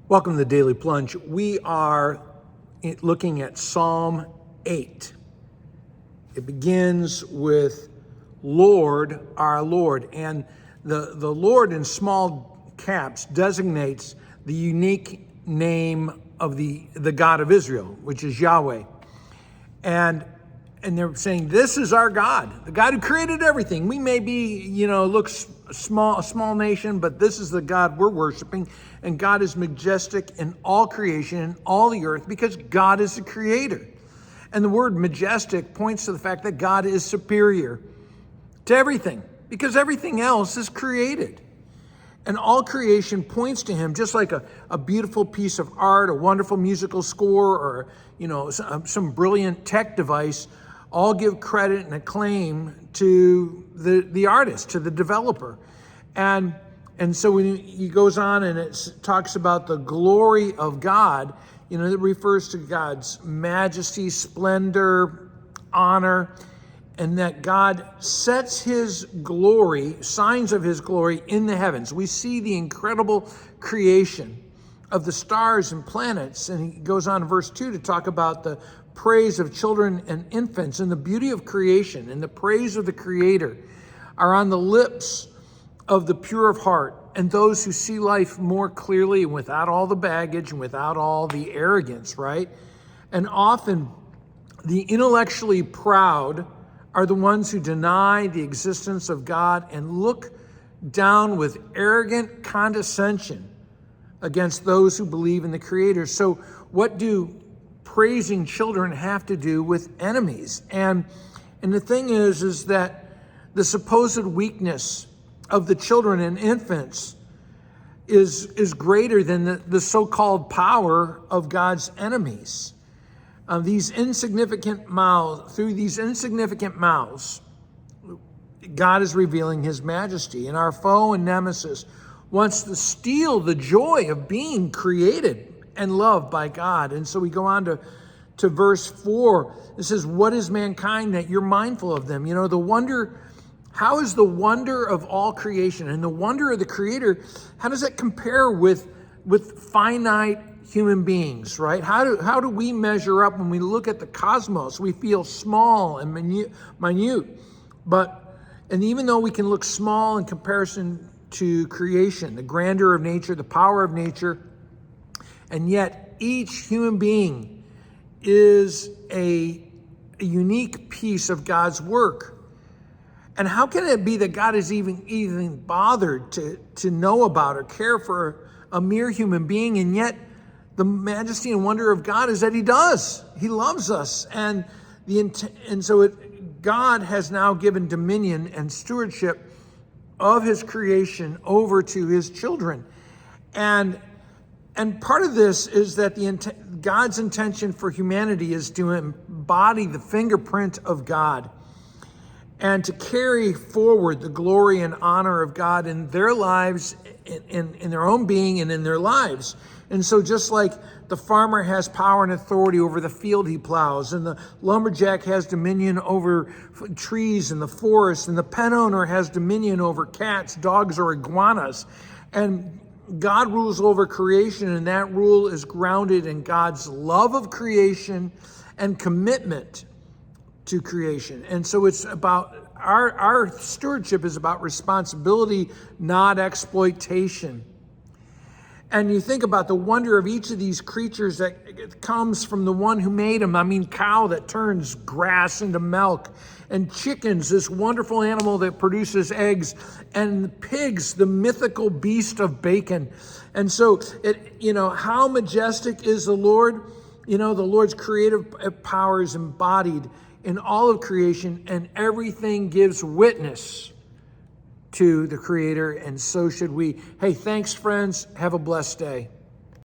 Welcome to the Daily Plunge. We are looking at Psalm 8. It begins with Lord, our Lord. And the Lord in small caps designates the unique name of the God of Israel, which is Yahweh. And they're saying, this is our God, the God who created everything. We may be, look a small nation, but this is the God we're worshiping. And God is majestic in all creation, in all the earth, because God is the creator. And the word majestic points to the fact that God is superior to everything, because everything else is created. And all creation points to him, just like a beautiful piece of art, a wonderful musical score, or some brilliant tech device. All give credit and acclaim to the artist, to the developer. And so when he goes on and it talks about the glory of God, it refers to God's majesty, splendor, honor, and that God sets his glory, signs of his glory in the heavens. We see the incredible creation of the stars and planets. And he goes on in verse 2 to talk about the praise of children and infants and the beauty of creation and the praise of the Creator are on the lips of the pure of heart and those who see life more clearly and without all the baggage and without all the arrogance, right? And often the intellectually proud are the ones who deny the existence of God and look down with arrogant condescension against those who believe in the Creator. So what do praising children have to do with enemies? And the thing is that the supposed weakness of the children and infants is greater than the so-called power of God's enemies. Through these insignificant mouths, God is revealing his majesty. And our foe and nemesis wants to steal the joy of being created and loved by God. And so we go on to verse 4. It says, what is mankind that you're mindful of them? The wonder, how is the wonder of all creation and the wonder of the Creator, how does that compare with finite human beings, right? How do we measure up when we look at the cosmos? We feel small and minute. And even though we can look small in comparison to creation, the grandeur of nature, the power of nature, and yet each human being is a unique piece of God's work. And how can it be that God is even bothered to know about or care for a mere human being? And yet the majesty and wonder of God is that he does. He loves us. And so God has now given dominion and stewardship of his creation over to his children. And part of this is that God's intention for humanity is to embody the fingerprint of God and to carry forward the glory and honor of God in their lives, in their own being and in their lives. And so just like the farmer has power and authority over the field he plows, and the lumberjack has dominion over trees in the forest, and the pet owner has dominion over cats, dogs, or iguanas, and God rules over creation, and that rule is grounded in God's love of creation and commitment to creation. And so it's about our stewardship is about responsibility, not exploitation. And you think about the wonder of each of these creatures that comes from the one who made them. I mean, cow that turns grass into milk, and chickens, this wonderful animal that produces eggs, and pigs, the mythical beast of bacon. And so, how majestic is the Lord? The Lord's creative power is embodied in all of creation, and everything gives witness to the Creator, and so should we. Hey, thanks, friends. Have a blessed day.